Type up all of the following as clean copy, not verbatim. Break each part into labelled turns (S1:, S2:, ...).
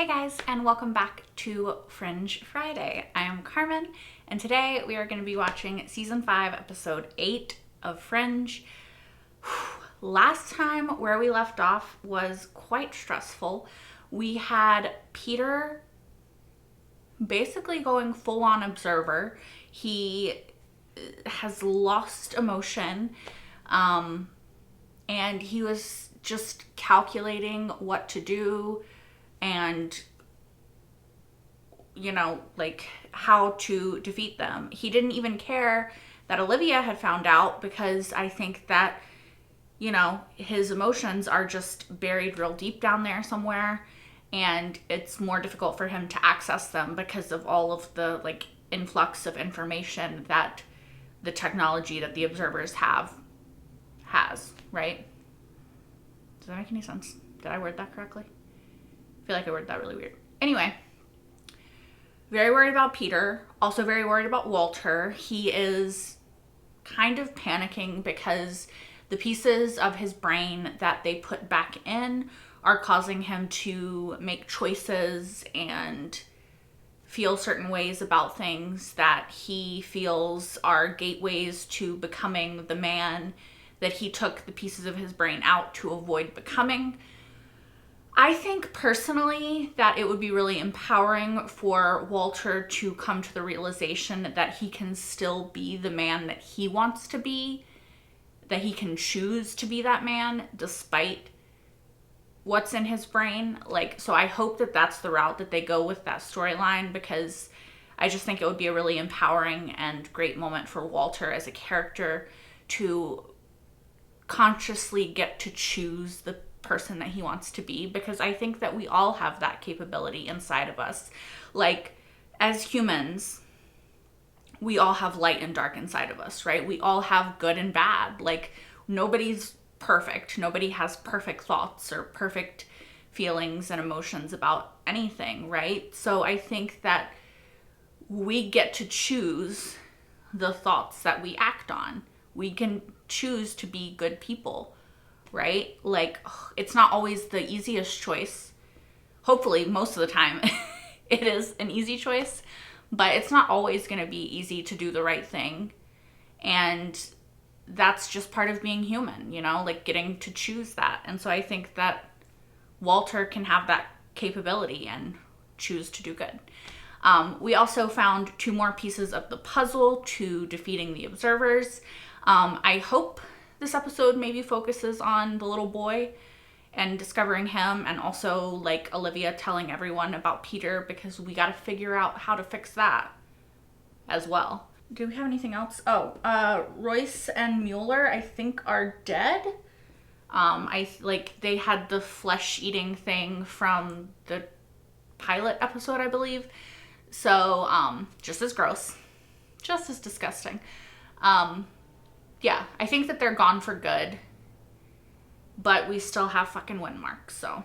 S1: Hey guys, and welcome back to Fringe Friday. I am Carmen, and today we are going to be watching Season 5, Episode 8 of Fringe. Last time, where we left off was quite stressful. We had Peter basically going full-on observer. He has lost emotion, and he was just calculating what to do and, like how to defeat them. He didn't even care that Olivia had found out, because I think that, his emotions are just buried real deep down there somewhere, and it's more difficult for him to access them because of all of the, influx of information that the technology that the observers has, right? Does that make any sense? Did I word that correctly? I feel like I worded that really weird. Anyway, very worried about Peter. Also very worried about Walter. He is kind of panicking because the pieces of his brain that they put back in are causing him to make choices and feel certain ways about things that he feels are gateways to becoming the man that he took the pieces of his brain out to avoid becoming. I think personally that it would be really empowering for Walter to come to the realization that he can still be the man that he wants to be, that he can choose to be that man despite what's in his brain. So I hope that that's the route that they go with that storyline, because I just think it would be a really empowering and great moment for Walter as a character to consciously get to choose the person that he wants to be, because I think that we all have that capability inside of us. As humans, we all have light and dark inside of us, right? We all have good and bad. Nobody's perfect. Nobody has perfect thoughts or perfect feelings and emotions about anything, right? So I think that we get to choose the thoughts that we act on. We can choose to be good people, right? It's not always the easiest choice. Hopefully, most of the time, it is an easy choice, but it's not always going to be easy to do the right thing. And that's just part of being human, getting to choose that. And so I think that Walter can have that capability and choose to do good. We also found 2 more pieces of the puzzle to defeating the observers. I hope this episode maybe focuses on the little boy and discovering him, and also Olivia telling everyone about Peter, because we got to figure out how to fix that as well. Do we have anything else? Royce and Mueller, I think, are dead. They had the flesh-eating thing from the pilot episode, I believe. So, just as gross. Just as disgusting. Yeah, I think that they're gone for good. But we still have fucking wind marks, so.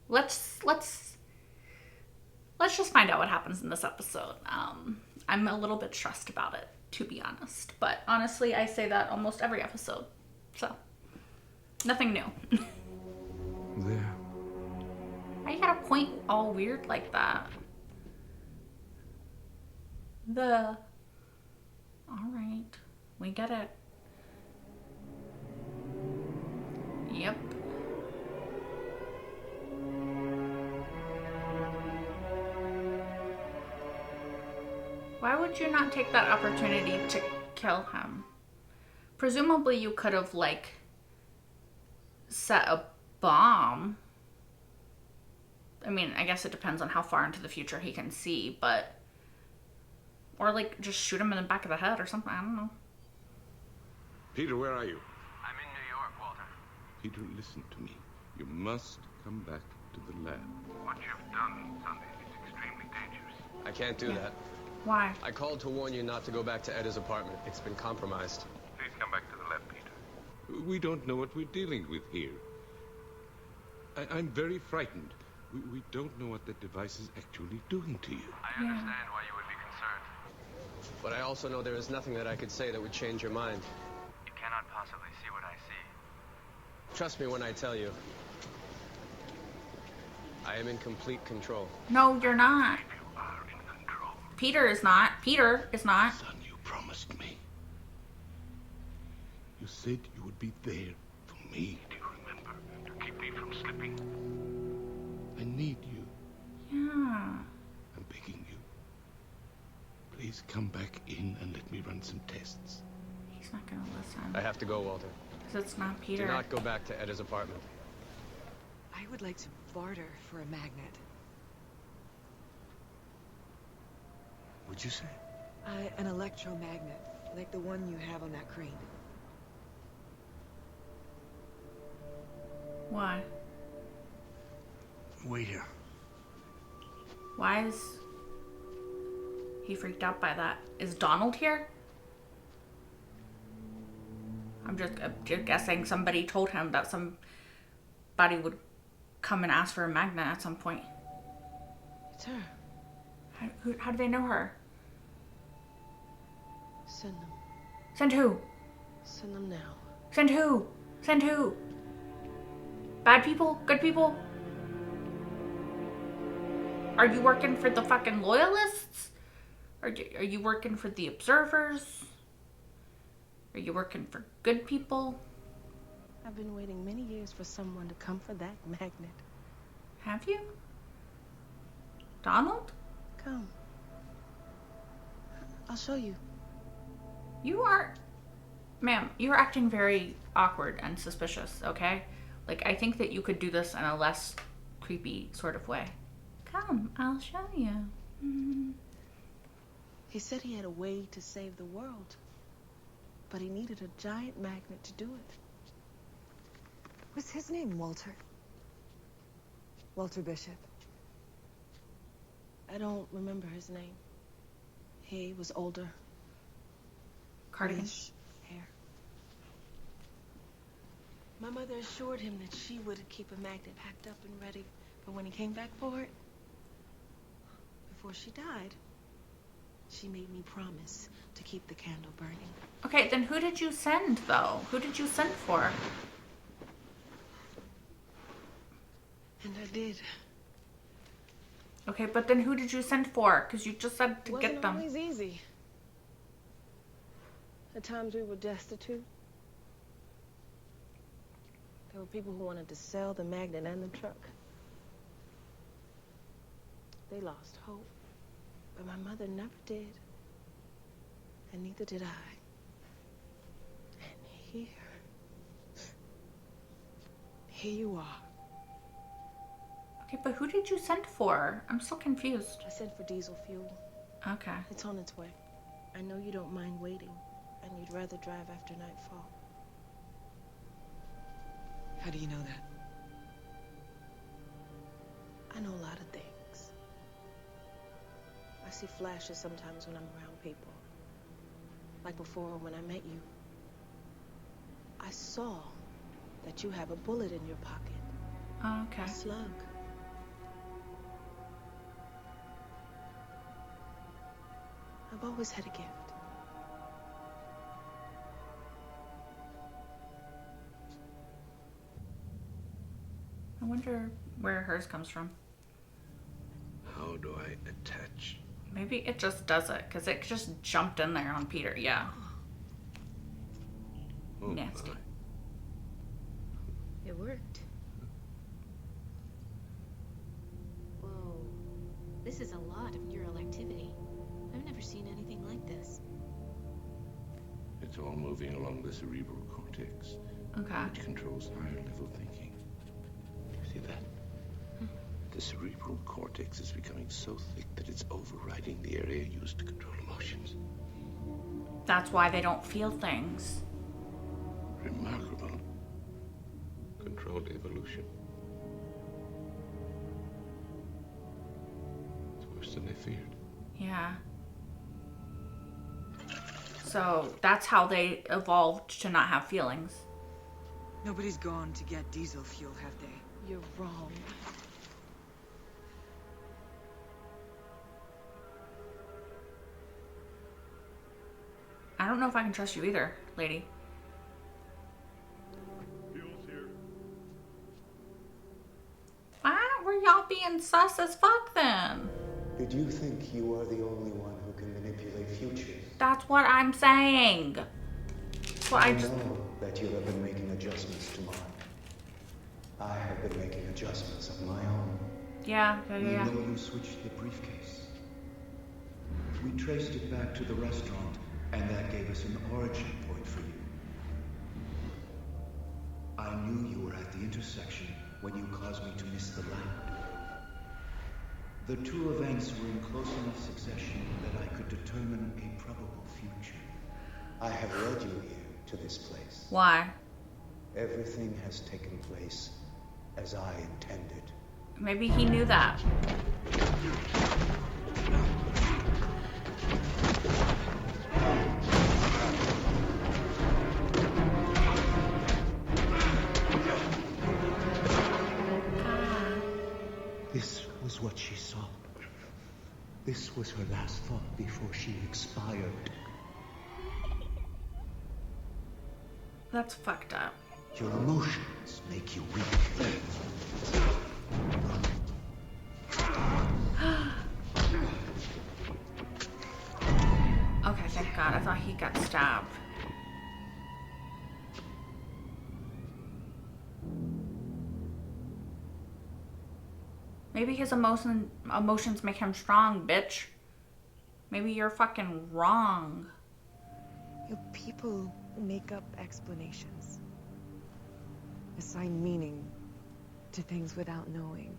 S1: Let's just find out what happens in this episode. I'm a little bit stressed about it, to be honest. But honestly, I say that almost every episode. So, nothing new.
S2: There.
S1: Why you gotta point all weird like that? Alright. We get it. Yep. Why would you not take that opportunity to kill him? Presumably you could have, set a bomb. I mean, I guess it depends on how far into the future he can see, but... Or, just shoot him in the back of the head or something. I don't know.
S2: Peter, where are you?
S3: I'm in New York, Walter.
S2: Peter, listen to me. You must come back to the lab.
S3: What you've done, Sunday, is extremely dangerous.
S4: I can't do that.
S1: Why?
S4: I called to warn you not to go back to Edda's apartment. It's been compromised.
S3: Please come back to the lab, Peter.
S2: We don't know what we're dealing with here. I'm very frightened. We don't know what that device is actually doing to you.
S3: I understand why you would be concerned.
S4: But I also know there is nothing that I could say that would change your mind.
S3: You cannot possibly see what I see.
S4: Trust me when I tell you. I am in complete control.
S1: No, you're not.
S3: You are in control.
S1: Peter is not. Peter is not.
S2: Son, you promised me. You said you would be there for me.
S3: Do you remember? To keep me from slipping.
S2: I need you.
S1: Yeah.
S2: I'm begging you. Please come back in and let me run some tests.
S1: He's not gonna listen.
S4: I have to go, Walter.
S1: Because it's not Peter.
S4: Do not go back to Edda's apartment.
S5: I would like to barter for a magnet.
S2: What'd you say?
S5: An electromagnet, like the one you have on that crane.
S1: Why?
S2: Wait here.
S1: Why is he freaked out by that? Is Donald here? I'm just guessing somebody told him that somebody would come and ask for a magnet at some point.
S5: It's her.
S1: How do they know her?
S6: Send them.
S1: Send who?
S6: Send them now.
S1: Send who? Send who? Bad people? Good people? Are you working for the fucking loyalists? Are you working for the observers? Are you working for good people?
S6: I've been waiting many years for someone to come for that magnet.
S1: Have you? Donald?
S6: Come. I'll show you.
S1: You are... Ma'am, you're acting very awkward and suspicious, okay? Like, I think that you could do this in a less creepy sort of way. Come, I'll show you.
S6: He said he had a way to save the world. But he needed a giant magnet to do it.
S5: Was his name Walter? Walter Bishop.
S6: I don't remember his name. He was older.
S1: Cardigan.
S6: Grayish hair. My mother assured him that she would keep a magnet packed up and ready for when he came back for it. Before she died, she made me promise to keep the candle burning.
S1: Okay, then who did you send, though? Who did you send for?
S6: And I did.
S1: Okay, but then who did you send for? Because you just said to get them.
S6: It wasn't always easy. At times we were destitute. There were people who wanted to sell the magnet and the truck. They lost hope. But my mother never did. And neither did I. And here you are.
S1: Okay, but who did you send for? I'm still confused.
S6: I sent for diesel fuel.
S1: Okay.
S6: It's on its way. I know you don't mind waiting, and you'd rather drive after nightfall.
S5: How do you know that?
S6: I know a lot of things. I see flashes sometimes when I'm around people. Like before when I met you. I saw that you have a bullet in your pocket.
S1: Okay.
S6: A slug. I've always had a gift.
S1: I wonder where hers comes from.
S2: How do I attach?
S1: Maybe it just does it, because it just jumped in there on Peter. Yeah.
S2: Oh,
S1: Nasty.
S2: my.
S7: It worked. Whoa. This is a lot of neural activity. I've never seen anything like this.
S2: It's all moving along the cerebral cortex,
S1: Okay.
S2: which controls higher level thinking. See that? The cerebral cortex is becoming so thick that it's overriding the area used to control emotions.
S1: That's why they don't feel things.
S2: Remarkable. Controlled evolution. It's worse than I feared.
S1: Yeah. So that's how they evolved to not have feelings.
S5: Nobody's gone to get diesel fuel, have they?
S6: You're wrong.
S1: I don't know if I can trust you either, lady.
S3: Fuel's here.
S1: Ah, we're were y'all being sus as fuck then?
S8: Did you think you are the only one who can manipulate futures?
S1: That's what I'm saying. Well,
S8: I know that you have been making adjustments to mine. I have been making adjustments of my own.
S1: Yeah.
S9: We know you switched the briefcase. We traced it back to the restaurant, and that gave us an origin point for you. I knew you were at the intersection when you caused me to miss the lab. The two events were in close enough succession that I could determine a probable future.
S8: I have led you here to this place.
S1: Why?
S8: Everything has taken place as I intended.
S1: Maybe he knew that.
S9: This was what she saw. This was her last thought before she expired.
S1: That's fucked up.
S9: Your emotions make you weak.
S1: Okay, thank God. I thought he got stabbed. Maybe his emotions make him strong, bitch. Maybe you're fucking wrong.
S5: You know, people make up explanations. Assign meaning to things without knowing.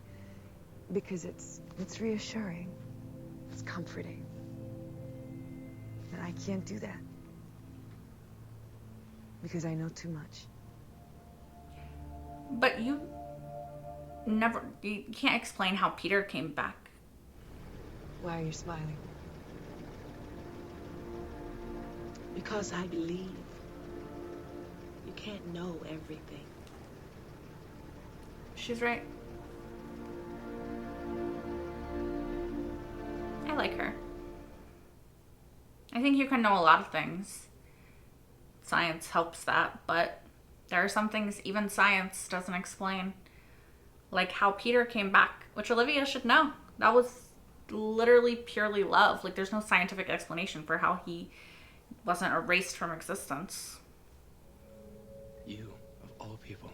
S5: Because it's reassuring. It's comforting. And I can't do that. Because I know too much.
S1: But you can't explain how Peter came back.
S5: Why are you smiling?
S6: Because I believe. You can't know everything.
S1: She's right. I like her. I think you can know a lot of things. Science helps that, but there are some things even science doesn't explain. Like how Peter came back, which Olivia should know. That was literally purely love. Like there's no scientific explanation for how he wasn't erased from existence.
S4: You, of all people,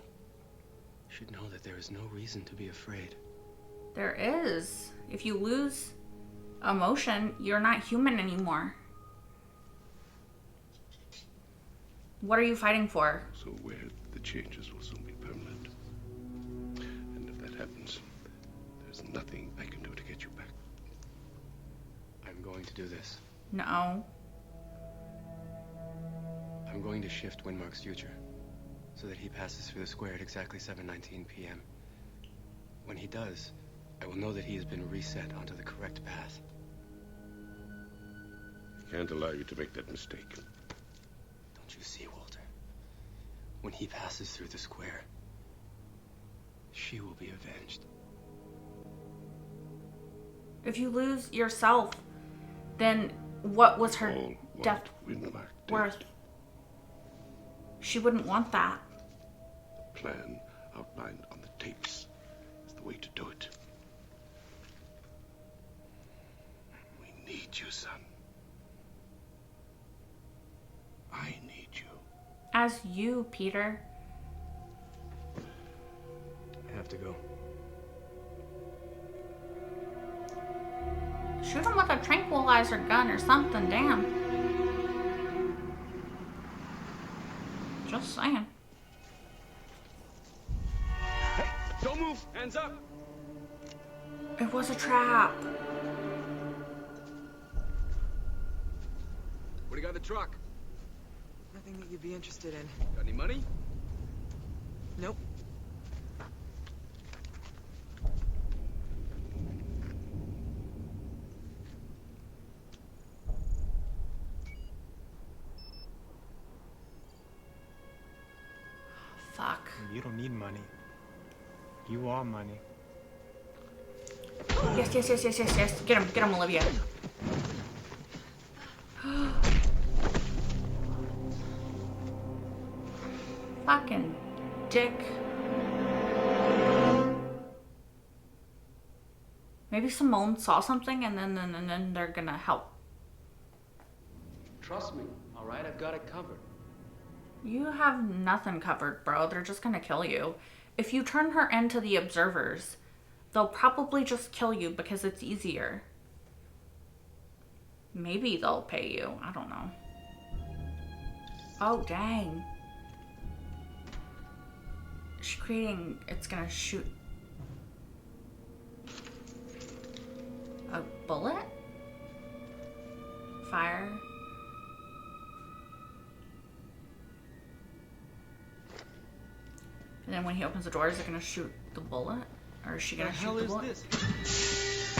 S4: should know that there is no reason to be afraid.
S1: There is. If you lose emotion, you're not human anymore. What are you fighting for?
S2: So where the changes will soon be permanent. And if that happens, there's nothing I can do to get you back.
S4: I'm going to do this.
S1: No.
S4: I'm going to shift Windmark's future so that he passes through the square at exactly 7:19 p.m. When he does, I will know that he has been reset onto the correct path.
S2: I can't allow you to make that mistake.
S4: Don't you see, Walter? When he passes through the square, she will be avenged.
S1: If you lose yourself, then what was her
S2: All
S1: death
S2: what Windmark did.
S1: worth? She wouldn't want that.
S2: The plan outlined on the tapes is the way to do it. We need you, son. I need you.
S1: As you, Peter.
S4: I have to go.
S1: Shoot him with a tranquilizer gun or something, damn. Just saying.
S4: Hey, don't move! Hands up!
S1: It was a trap.
S4: What do you got in the truck?
S5: Nothing that you'd be interested in.
S4: Got any money?
S5: Nope.
S1: Fuck.
S10: You don't need money. You are money.
S1: Yes. Get him, Olivia. Fucking dick. Maybe Simone saw something and then they're gonna help.
S4: Trust me, all right? I've got it covered.
S1: You have nothing covered, bro. They're just gonna kill you. If you turn her into the observers, they'll probably just kill you because it's easier. Maybe they'll pay you. I don't know. Oh, dang. She's creating... It's gonna shoot... a bullet? Fire? And then when he opens the door, is it gonna shoot the bullet? Or is she gonna shoot the bullet?
S4: This?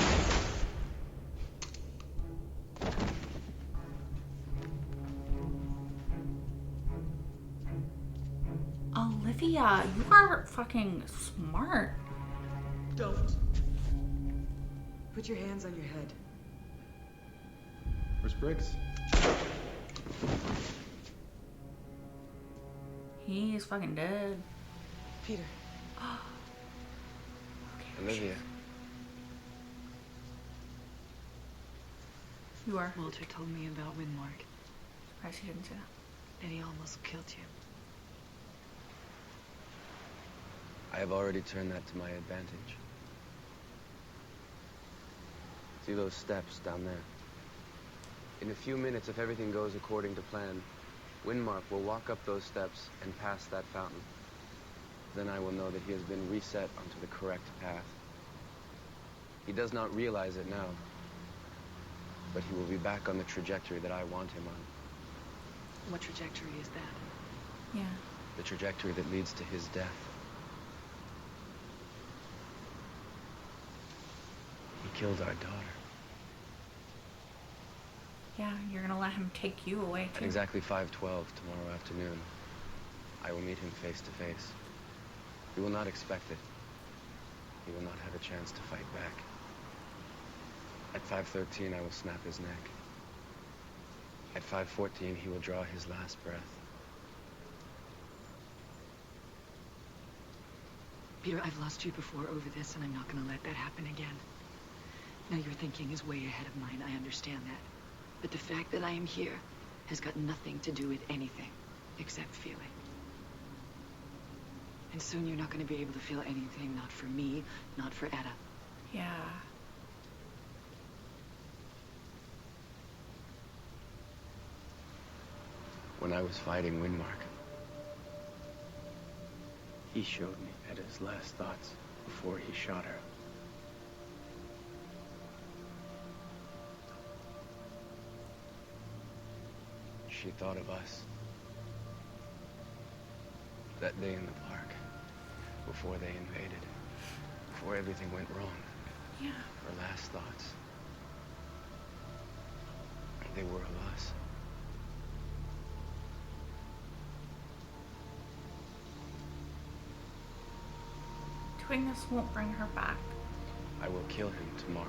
S1: Olivia, you are fucking smart.
S5: Don't. Put your hands on your head.
S4: Where's Briggs?
S1: He's fucking dead.
S5: Peter.
S1: Okay,
S4: Olivia.
S1: You are.
S5: Walter told me about Windmark.
S1: Surprised he didn't say that.
S5: And he almost killed you.
S4: I have already turned that to my advantage. See those steps down there? In a few minutes, if everything goes according to plan, Windmark will walk up those steps and pass that fountain. Then I will know that he has been reset onto the correct path. He does not realize it now, but he will be back on the trajectory that I want him on.
S5: What trajectory is that?
S1: Yeah.
S4: The trajectory that leads to his death. He killed our daughter.
S1: Yeah, you're gonna let him take you away
S4: At
S1: too.
S4: exactly 5:12 tomorrow afternoon, I will meet him face to face. He will not expect it. He will not have a chance to fight back. At 5:13, I will snap his neck. At 5:14, he will draw his last breath.
S5: Peter, I've lost you before over this, and I'm not going to let that happen again. Now, your thinking is way ahead of mine. I understand that. But the fact that I am here has got nothing to do with anything except feeling. And soon you're not going to be able to feel anything, not for me, not for Etta.
S1: Yeah.
S4: When I was fighting Windmark, he showed me Etta's last thoughts before he shot her. She thought of us. That day in the park, before they invaded, before everything went wrong.
S1: Yeah.
S4: Her last thoughts. They were of us.
S1: Doing this won't bring her back.
S4: I will kill him tomorrow.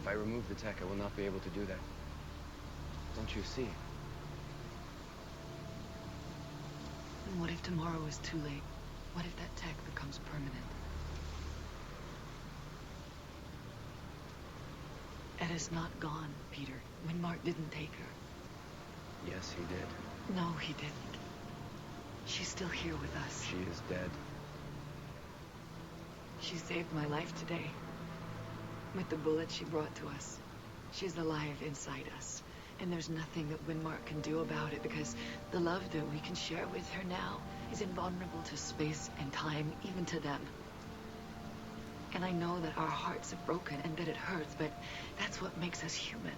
S4: If I remove the tech, I will not be able to do that. Don't you see?
S5: And what if tomorrow is too late? What if that tech becomes permanent? Etta's not gone, Peter. Windmark didn't take her.
S4: Yes, he did.
S5: No, he didn't. She's still here with us.
S4: She is dead.
S5: She saved my life today. With the bullet she brought to us. She's alive inside us. And there's nothing that Windmark can do about it because the love that we can share with her now is invulnerable to space and time, even to them. And I know that our hearts are broken and that it hurts, but that's what makes us human.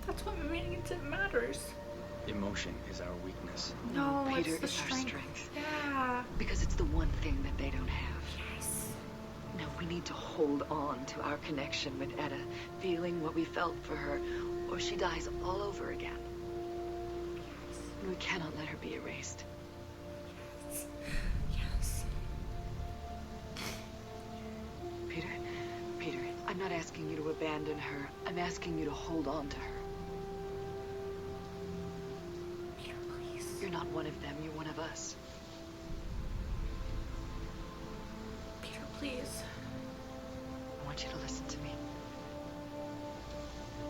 S1: That's what means it matters.
S4: Emotion is our weakness.
S1: No,
S5: Peter,
S1: it's the
S5: it's our
S1: strength.
S5: strength.
S1: Yeah.
S5: Because it's the one thing that they don't have.
S1: Yes.
S5: Now we need to hold on to our connection with Etta, feeling what we felt for her, or she dies all over again. And we cannot let her be erased.
S1: Yes. Yes.
S5: Peter, I'm not asking you to abandon her. I'm asking you to hold on to her.
S1: Peter, please.
S5: You're not one of them, you're one of us.
S1: Peter, please.
S5: want you to listen to me.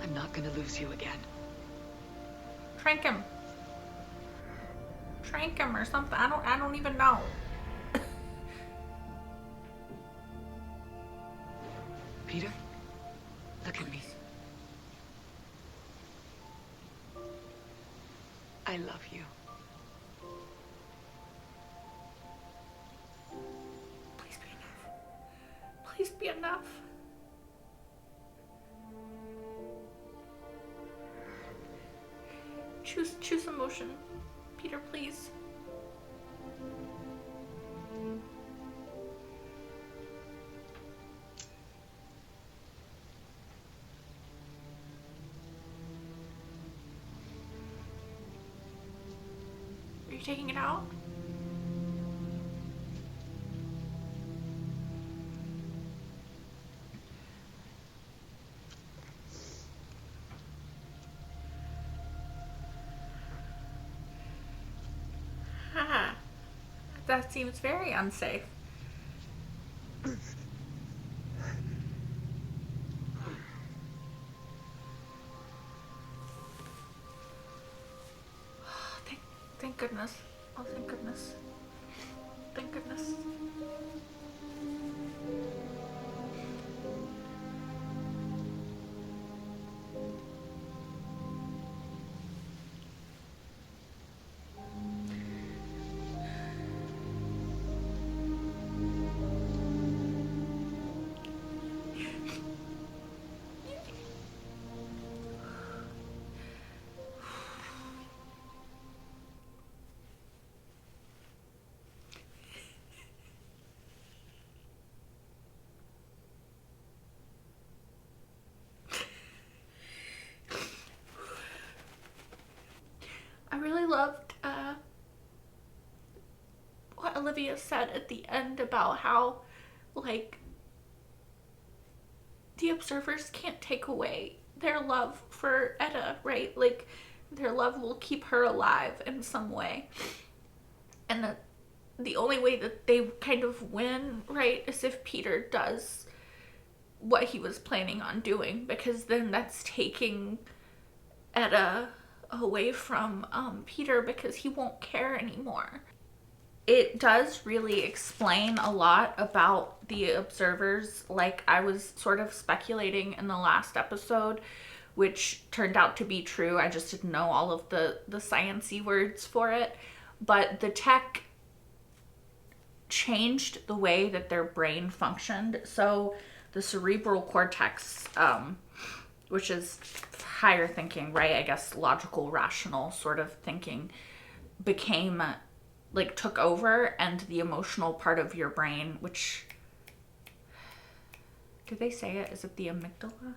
S5: I'm not gonna lose you again.
S1: Trank him. Trank him or something. I don't even know.
S5: Peter, look at me. I love you.
S1: Please be enough. Please be enough. Choose emotion. Peter, please. Are you taking it out? Haha. That seems very unsafe. Thank goodness. Oh, thank goodness. Thank goodness. I really loved what Olivia said at the end about how, like, the observers can't take away their love for Etta, right? Like, their love will keep her alive in some way. And that the only way that they kind of win, right, is if Peter does what he was planning on doing, because then that's taking Etta away from Peter, because he won't care anymore. It does really explain a lot about the observers, like I was sort of speculating in the last episode, which turned out to be true. I just didn't know all of the sciencey words for it. But the tech changed the way that their brain functioned. So the cerebral cortex, which is higher thinking, right? I guess logical, rational sort of thinking, became, like, took over, and the emotional part of your brain, which, did they say it? Is it the amygdala?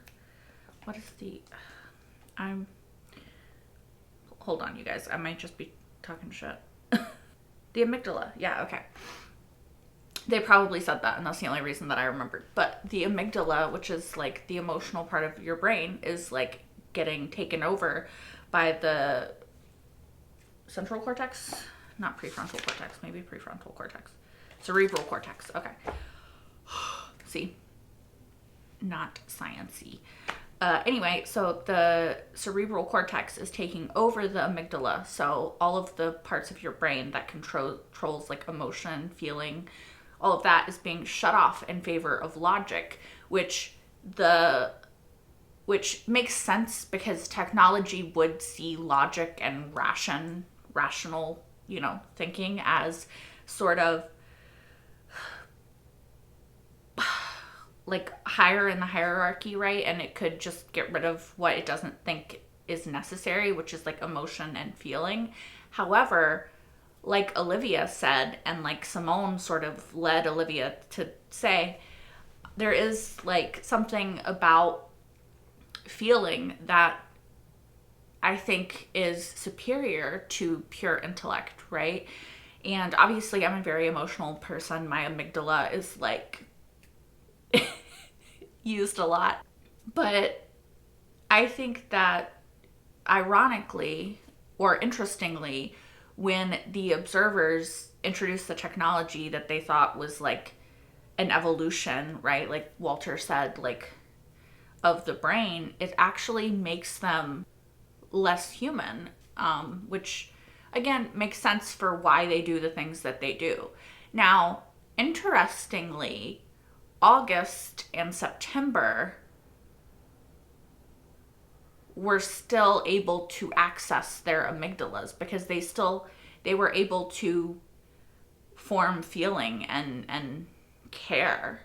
S1: What is the, hold on, you guys. I might just be talking shit. The amygdala. Yeah, okay. They probably said that, and that's the only reason that I remembered. But the amygdala, which is, like, the emotional part of your brain, is, like, getting taken over by the central cortex? Not prefrontal cortex, maybe prefrontal cortex. Cerebral cortex, okay. See? Not sciencey. Anyway, so the cerebral cortex is taking over the amygdala. So all of the parts of your brain that controls, like, emotion, feeling, all of that is being shut off in favor of logic, which makes sense, because technology would see logic and rational, you know, thinking as sort of like higher in the hierarchy, right? And it could just get rid of what it doesn't think is necessary, which is, like, emotion and feeling. However, like Olivia said, and like Simone sort of led Olivia to say, there is, like, something about feeling that I think is superior to pure intellect, right? And obviously I'm a very emotional person. My amygdala is, like, used a lot. But I think that, ironically or interestingly, when the observers introduced the technology that they thought was, like, an evolution, right? Like Walter said, like, of the brain, it actually makes them less human, which again makes sense for why they do the things that they do. Now, interestingly, August and September were still able to access their amygdalas because they were able to form feeling and care,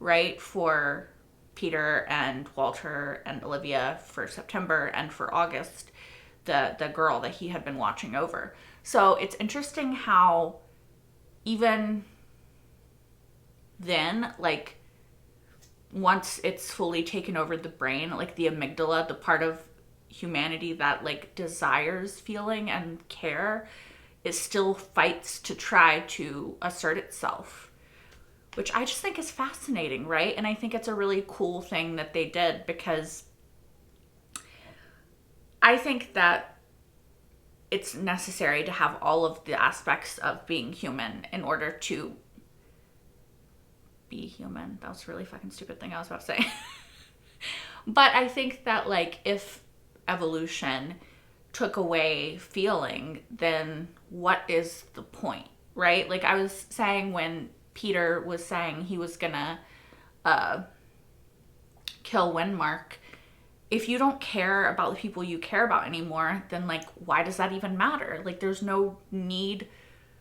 S1: right, for Peter and Walter and Olivia, for September, and for August, the girl that he had been watching over. So it's interesting how even then, like, once it's fully taken over the brain, like the amygdala, the part of humanity that like desires feeling and care, it still fights to try to assert itself, which I just think is fascinating, right? And I think it's a really cool thing that they did, because I think that it's necessary to have all of the aspects of being human in order to be human. That was a really fucking stupid thing I was about to say. But I think that, like, if evolution took away feeling, then what is the point, right? Like I was saying, when Peter was saying he was gonna kill Windmark, if you don't care about the people you care about anymore, then like, why does that even matter? Like, there's no need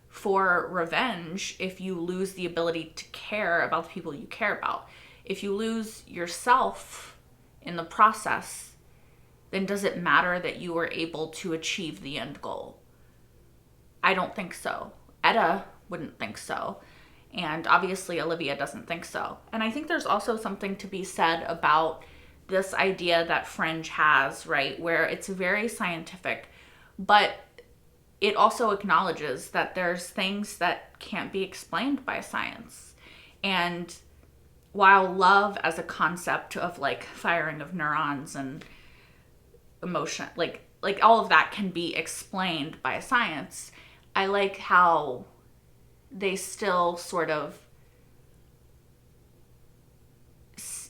S1: for revenge if you lose the ability to care about the people you care about. If you lose yourself in the process, then does it matter that you were able to achieve the end goal? I don't think so. Etta wouldn't think so. And obviously Olivia doesn't think so. And I think there's also something to be said about this idea that Fringe has, right, where it's very scientific, but it also acknowledges that there's things that can't be explained by science. And while love as a concept of like firing of neurons and emotion, like all of that can be explained by science, I like how they still sort of,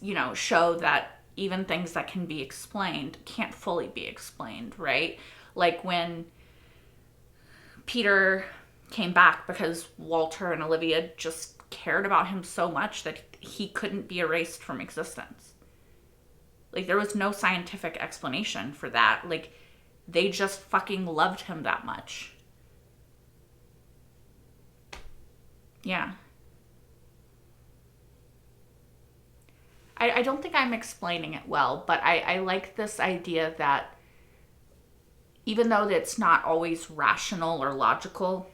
S1: you know, show that even things that can be explained can't fully be explained, right? Like when Peter came back because Walter and Olivia just cared about him so much that he couldn't be erased from existence. Like, there was no scientific explanation for that. Like, they just fucking loved him that much. Yeah. I don't think I'm explaining it well, but I like this idea that even though it's not always rational or logical,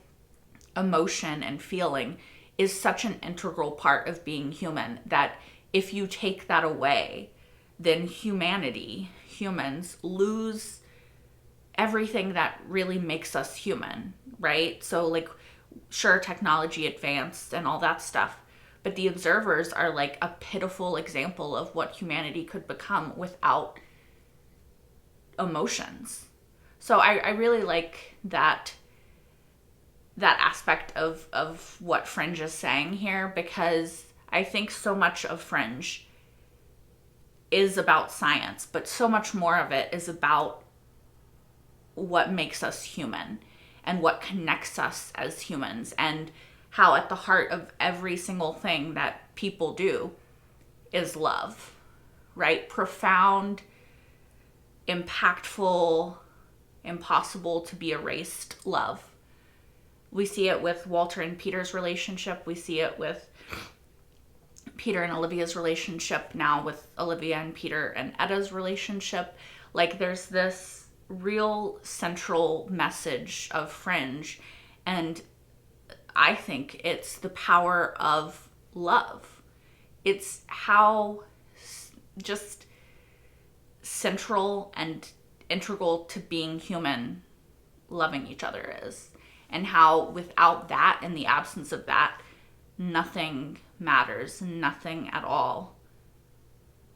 S1: emotion and feeling is such an integral part of being human that if you take that away, then humans lose everything that really makes us human, right? So like, sure, technology advanced and all that stuff, but the observers are like a pitiful example of what humanity could become without emotions. So I really like that aspect of what Fringe is saying here, because I think so much of Fringe is about science, but so much more of it is about what makes us human and what connects us as humans, and how at the heart of every single thing that people do is love, right? Profound, impactful, impossible to be erased love. We see it with Walter and Peter's relationship. We see it with Peter and Olivia's relationship, now with Olivia and Peter and Etta's relationship. Like, there's this real central message of Fringe, and I think it's the power of love. It's how just central and integral to being human loving each other is, and how without that, in the absence of that, nothing matters. Nothing at all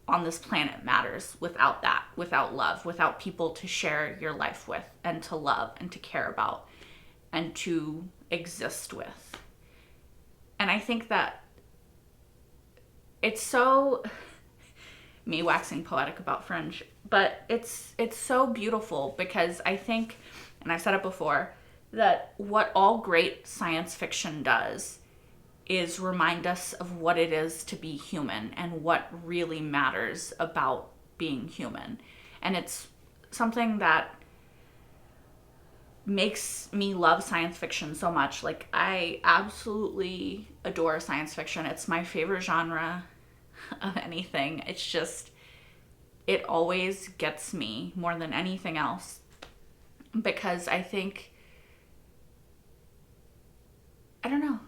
S1: on this planet matters without that, without love, without people to share your life with and to love and to care about and to exist with. And I think that it's so me waxing poetic about Fringe, but it's so beautiful because I think, and I've said it before, that what all great science fiction does is remind us of what it is to be human and what really matters about being human. And it's something that makes me love science fiction so much. Like, I absolutely adore science fiction. It's my favorite genre of anything. It's just, it always gets me more than anything else, because I think, I don't know,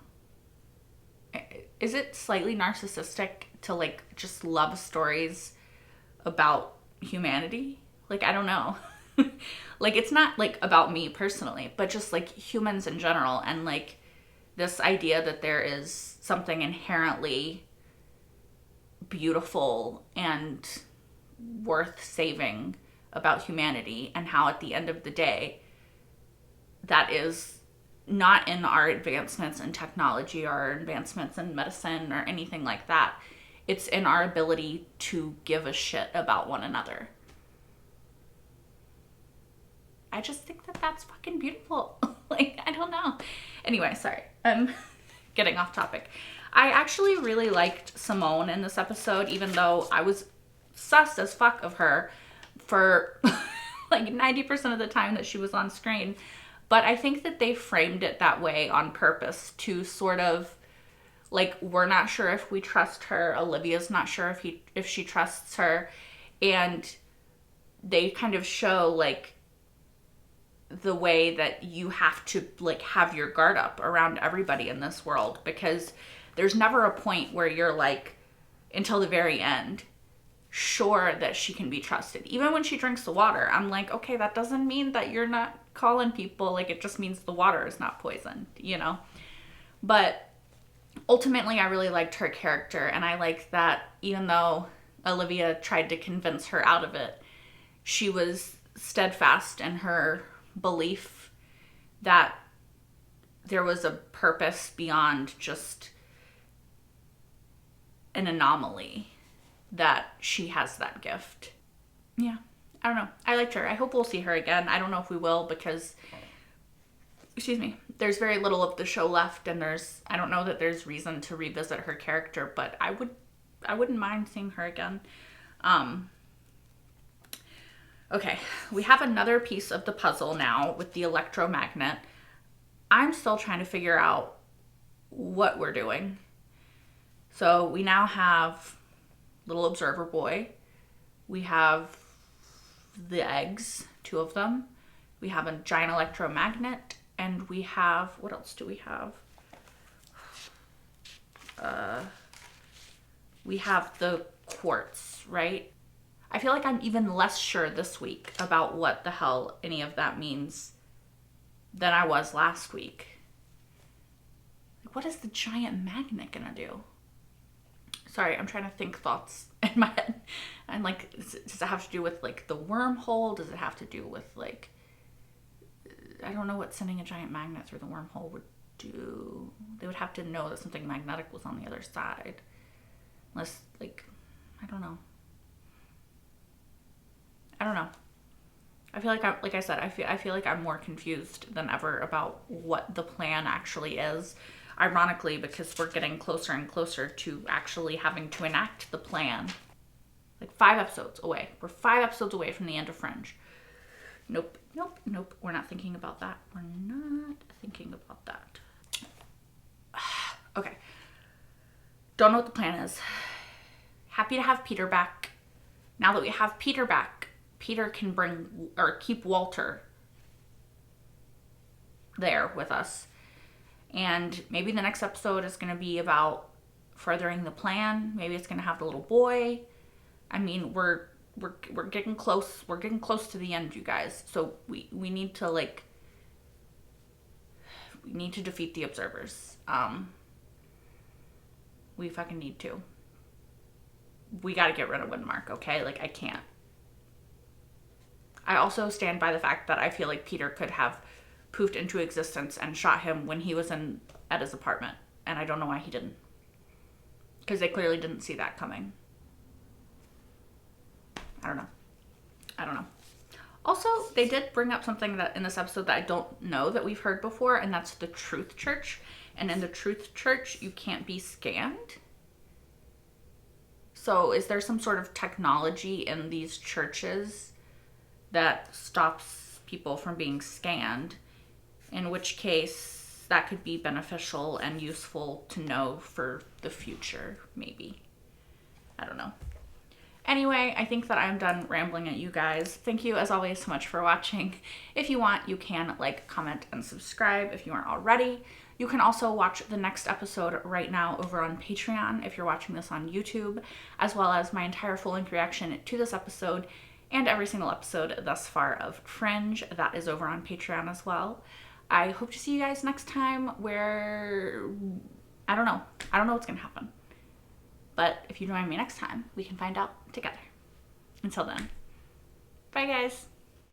S1: is it slightly narcissistic to like just love stories about humanity? Like, I don't know. Like, it's not like about me personally, but just like humans in general, and like this idea that there is something inherently beautiful and worth saving about humanity, and how at the end of the day, that is not in our advancements in technology or our advancements in medicine or anything like that. It's in our ability to give a shit about one another. I just think that that's fucking beautiful. Like, I don't know. Anyway, sorry. I'm getting off topic. I actually really liked Simone in this episode, even though I was sus as fuck of her for like 90% of the time that she was on screen. But I think that they framed it that way on purpose to sort of, like, we're not sure if we trust her. Olivia's not sure if she trusts her. And they kind of show, like, the way that you have to, like, have your guard up around everybody in this world, because there's never a point where you're, like, until the very end, sure that she can be trusted. Even when she drinks the water, I'm like, okay, that doesn't mean that you're not calling people. Like, it just means the water is not poisoned, you know? But ultimately, I really liked her character, and I like that even though Olivia tried to convince her out of it, she was steadfast in her belief that there was a purpose beyond just an anomaly, that she has that gift. Yeah, I don't know. I liked her. I hope we'll see her again. I don't know if we will, because, excuse me, there's very little of the show left, and I don't know that there's reason to revisit her character, but I wouldn't mind seeing her again. Okay, we have another piece of the puzzle now with the electromagnet. I'm still trying to figure out what we're doing. So we now have little observer boy. We have the eggs, 2 of them. We have a giant electromagnet, and we have, what else do we have? We have the quartz, right? I feel like I'm even less sure this week about what the hell any of that means than I was last week. Like, what is the giant magnet gonna do? Sorry, I'm trying to think thoughts in my head. And like, does it have to do with like the wormhole? Does it have to do with like, I don't know what sending a giant magnet through the wormhole would do. They would have to know that something magnetic was on the other side. Unless, like, I don't know. I feel like like I said, I feel like I'm more confused than ever about what the plan actually is. Ironically, because we're getting closer and closer to actually having to enact the plan. Like 5 episodes away. We're 5 episodes away from the end of Fringe. Nope. We're not thinking about that. Okay. Don't know what the plan is. Happy to have Peter back. Now that we have Peter back, Peter can bring or keep Walter there with us. And maybe the next episode is going to be about furthering the plan. Maybe it's going to have the little boy. I mean, we're getting close. We're getting close to the end, you guys. So we need to, like, we need to defeat the observers. We fucking need to. We got to get rid of Windmark, okay? Like, I can't. I also stand by the fact that I feel like Peter could have poofed into existence and shot him when he was at his apartment. And I don't know why he didn't. because they clearly didn't see that coming. I don't know. Also, they did bring up something that in this episode that I don't know that we've heard before, and that's the Truth Church. And in the Truth Church, you can't be scanned. So is there some sort of technology in these churches that stops people from being scanned? In which case, that could be beneficial and useful to know for the future, maybe. I don't know. Anyway, I think that I'm done rambling at you guys. Thank you, as always, so much for watching. If you want, you can like, comment, and subscribe if you aren't already. You can also watch the next episode right now over on Patreon if you're watching this on YouTube, as well as my entire full-length reaction to this episode and every single episode thus far of Fringe. That is over on Patreon as well. I hope to see you guys next time where, I don't know what's gonna happen. But if you join me next time, we can find out together. Until then, bye guys.